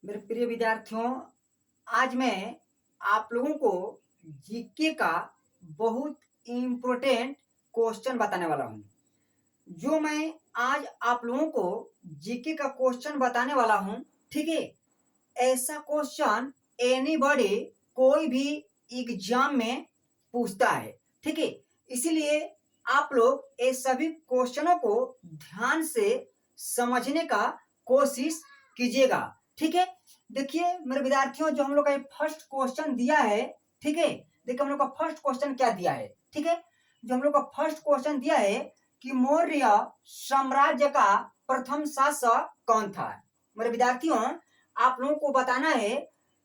मेरे प्रिय विद्यार्थियों, आज मैं आप लोगों को जीके का बहुत इम्पोर्टेंट क्वेश्चन बताने वाला हूँ। जो मैं आज आप लोगों को जीके का क्वेश्चन बताने वाला हूँ, ठीक है। ऐसा क्वेश्चन एनीबॉडी कोई भी एग्जाम में पूछता है, ठीक है। इसीलिए आप लोग ये सभी क्वेश्चनों को ध्यान से समझने का कोशिश कीजिएगा, ठीक है। देखिए मेरे विद्यार्थियों, जो हम लोग का फर्स्ट क्वेश्चन दिया है, ठीक है। देखिए हम लोग का फर्स्ट क्वेश्चन क्या दिया है, ठीक है। जो हम लोग का फर्स्ट क्वेश्चन दिया है कि मौर्य साम्राज्य का प्रथम शासक कौन था। मेरे विद्यार्थियों, आप लोगों को बताना है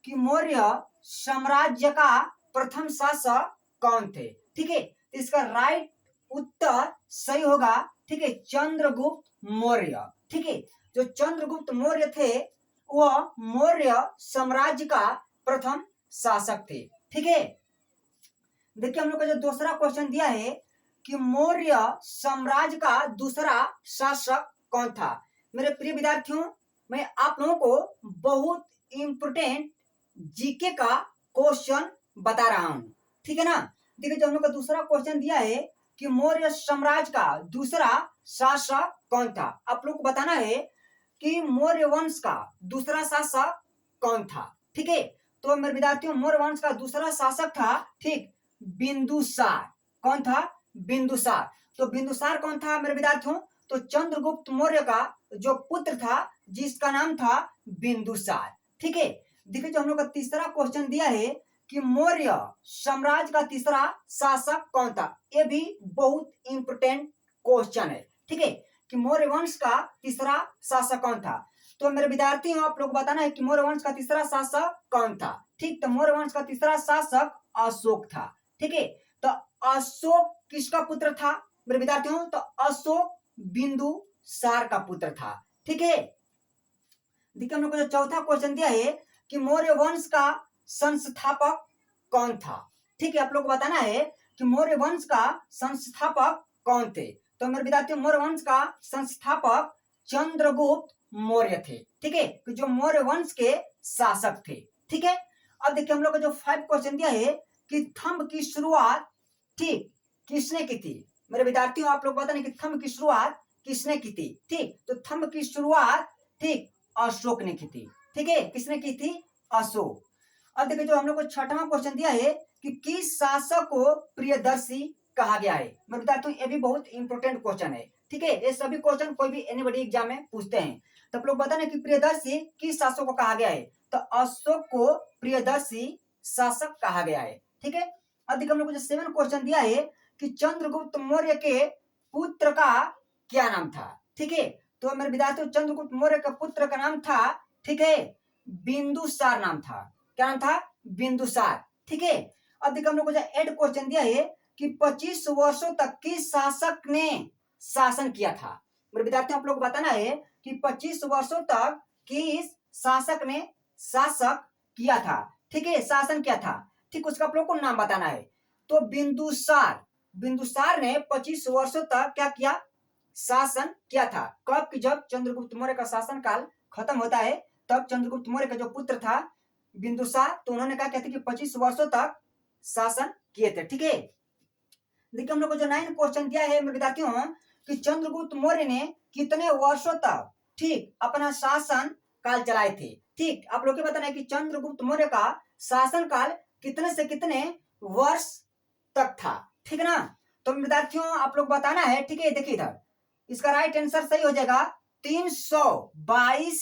कि मौर्य साम्राज्य का प्रथम शासक कौन थे, ठीक है। तो इसका राइट उत्तर सही होगा, ठीक है, चंद्रगुप्त मौर्य, ठीक है। जो चंद्रगुप्त मौर्य थे वह मौर्य साम्राज्य का प्रथम शासक थे, ठीक है। देखिए हम लोग का जो दूसरा क्वेश्चन दिया है कि मौर्य साम्राज्य का दूसरा शासक कौन था। मेरे प्रिय विद्यार्थियों, मैं आप लोगों को बहुत इंपोर्टेंट जीके का क्वेश्चन बता रहा हूं, ठीक है ना। देखिए जो हम लोग का दूसरा क्वेश्चन दिया है कि मौर्य साम्राज्य का दूसरा शासक कौन था। आप लोग को बताना है कि मौर्य वंश का दूसरा शासक कौन था, ठीक है। तो मेरे विद्यार्थियों, मौर्य वंश का दूसरा शासक था, ठीक, बिंदुसार। कौन था? बिंदुसार। तो बिंदुसार कौन था मेरे विद्यार्थियों? तो चंद्रगुप्त मौर्य का जो पुत्र था जिसका नाम था बिंदुसार, ठीक है। देखिए जो हम लोग का तीसरा क्वेश्चन दिया है कि मौर्य साम्राज्य का तीसरा शासक कौन था। ये भी बहुत इंपोर्टेंट क्वेश्चन है, ठीक है, कि मौर्य वंश का तीसरा शासक कौन था। तो मेरे विद्यार्थी हो, आप लोग बताना है कि मौर्य वंश का तीसरा शासक कौन था, ठीक। तो मौर्य वंश का तीसरा शासक अशोक था, ठीक है। तो अशोक किसका पुत्र था मेरे विद्यार्थियों? तो अशोक बिंदुसार का पुत्र था, ठीक है। देखिए हम लोग को जो चौथा क्वेश्चन दिया है कि मौर्य वंश का संस्थापक कौन था, ठीक है। आप लोग को बताना है कि मौर्य वंश का संस्थापक कौन थे। तो मेरे विद्यार्थियों, मौर्य वंश का संस्थापक चंद्रगुप्त मौर्य थे, ठीक है, जो मौर्य वंश के शासक थे, ठीक है। अब देखिए हम लोग का जो 5 क्वेश्चन दिया है कि थंब की शुरुआत, ठीक, किसने की थी। मेरे विद्यार्थियों, आप लोग बताने कि थंब की शुरुआत किसने की थी, ठीक। तो थंब की शुरुआत, ठीक, अशोक ने की थी, ठीक है। किसने की थी? अशोक। अब देखिए जो हम लोग को छठवां क्वेश्चन दिया है कि किस शासक को प्रियदर्शी कहा गया है। मैं बताता हूँ, ये भी बहुत इंपोर्टेंट क्वेश्चन है, ठीक है। ये सभी क्वेश्चन कोई भी एनीबॉडी एग्जाम में पूछते हैं। तो आप लोग बताना कि प्रियदर्शी किस शासक को कहा गया है। तो अशोक को प्रियदर्शी शासक कहा गया है, ठीक है। अब देखिए हम लोग को जो 7 क्वेश्चन दिया है कि चंद्रगुप्त मौर्य के पुत्र का क्या नाम था, ठीक है। तो मेरे विद्यार्थियों, चंद्रगुप्त मौर्य का पुत्र का नाम था, ठीक है, बिंदुसार नाम था। क्या नाम था? बिंदुसार, ठीक है। अब देखिए हम लोग को जो 8 क्वेश्चन दिया है कि 25 वर्षों तक किस शासक ने शासन किया था। मेरे विद्यार्थियों, आप लोग को बताना है कि 25 वर्षों तक किस शासक ने शासक किया था, ठीक है, शासन किया था, ठीक। उसका आप लोग को नाम बताना है। तो बिंदुसार, बिंदुसार ने 25 वर्षों तक क्या किया? शासन किया था। कब? कि जब चंद्रगुप्त मौर्य का शासन काल खत्म होता है, तब चंद्रगुप्त मौर्य का जो पुत्र था बिंदुसार, तो उन्होंने क्या कहते कि 25 वर्षों तक शासन किए थे, ठीक है। देखिए हम लोग को जो 9 क्वेश्चन दिया है मेरे विद्यार्थियों कि चंद्रगुप्त मौर्य ने कितने वर्षों तक, ठीक, अपना शासन काल चलाए थे, ठीक। आप लोग को बताना है कि चंद्रगुप्त मौर्य का शासन काल कितने से कितने वर्ष तक था, ठीक है ना। तो विद्यार्थियों आप लोग बताना है, ठीक है। देखिए इधर इसका राइट आंसर सही हो जाएगा 322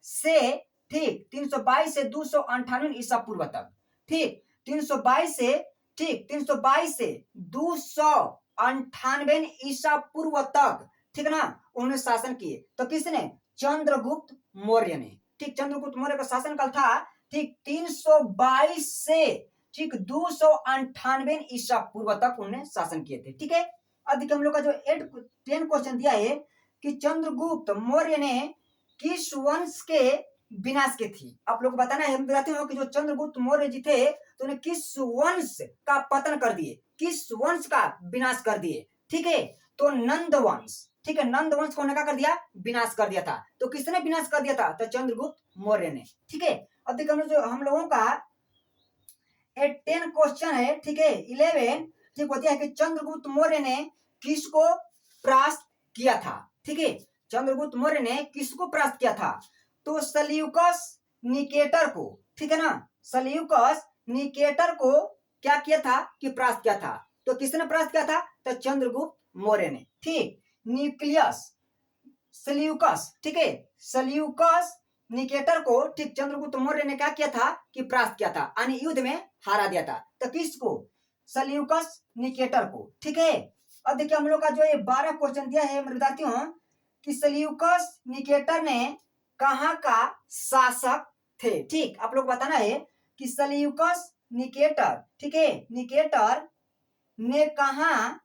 से, ठीक, 322 से 298 ईसा पूर्व तक, ठीक, 322 से, ठीक, 322 से 298 ईसा पूर्व तक, ठीक है ना, उन्होंने शासन किए। तो किसने? चंद्रगुप्त मौर्य ने, ठीक। चंद्रगुप्त मौर्य का शासन काल था, ठीक, 322 से, ठीक, 298 ईसा पूर्व तक उन्होंने शासन किए थे, ठीक है। अब देखिए हम लोग का जो 10 क्वेश्चन दिया है कि चंद्रगुप्त मौर्य ने किस वंश के विनाश की थी। आप लोग बताना है, हम बताते हो कि जो चंद्रगुप्त मौर्य जी थे तो उन्हें किस वंश का पतन कर दिए, किस वंश का विनाश कर दिए, ठीक है। तो नंद वंश, ठीक है, नंद वंश को क्या कर दिया, विनाश कर दिया था। तो किसने विनाश कर दिया था, तो चंद्रगुप्त मौर्य ने। ठीक है, अब देखो हम लोगों का 10 क्वेश्चन है, ठीक है, 11 ठीक होती है कि चंद्रगुप्त मौर्य ने किसको परास्त किया था। ठीक है, चंद्रगुप्त मौर्य ने किसको परास्त किया था, तो सेल्यूकस निकेटर को। ठीक है ना, सेल्यूकस निकेटर को क्या किया था कि परास्त किया था। तो किसने परास्त किया था, तो चंद्रगुप्त मौर्य ने। ठीक, न्यूक्लियस सेल्यूकस, ठीक है, सेल्यूकस निकेटर को ठीक चंद्रगुप्त मौर्य ने क्या किया था कि परास्त किया था, यानी युद्ध में हारा दिया था। तो किसको, सेल्यूकस निकेटर को। ठीक है, अब देखिए हम लोग का जो ये 12 क्वेश्चन दिया है मेरे विद्यार्थियों कि सेल्यूकस निकेटर ने कहाँ का शासक थे। ठीक, आप लोग बताना है कि सेल्यूकस निकेटर, ठीक है, निकेटर ने कहाँ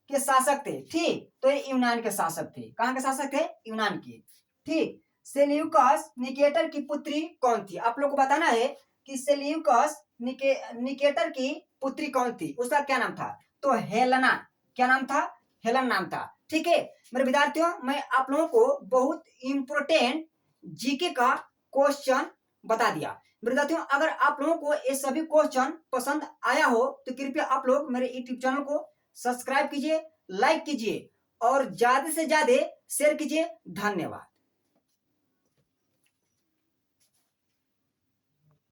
के शासक थे। ठीक, तो ये यूनान के शासक थे। कहाँ के शासक थे, यूनान के। ठीक, सेल्यूकस निकेटर की पुत्री कौन थी, आप लोग को बताना है कि सेल्यूकस निकेटर की पुत्री कौन थी, उसका क्या नाम था, तो हेलेना। क्या नाम था, हेलन नाम था। ठीक है मेरे विद्यार्थियों, मैं आप लोगों को बहुत इंपोर्टेंट जीके का क्वेश्चन बता दिया। मेरे विद्यार्थियों, अगर आप लोगों को ये सभी क्वेश्चन पसंद आया हो तो कृपया आप लोग मेरे यूट्यूब चैनल को सब्सक्राइब कीजिए, लाइक कीजिए और ज्यादा से ज्यादा शेयर कीजिए। धन्यवाद।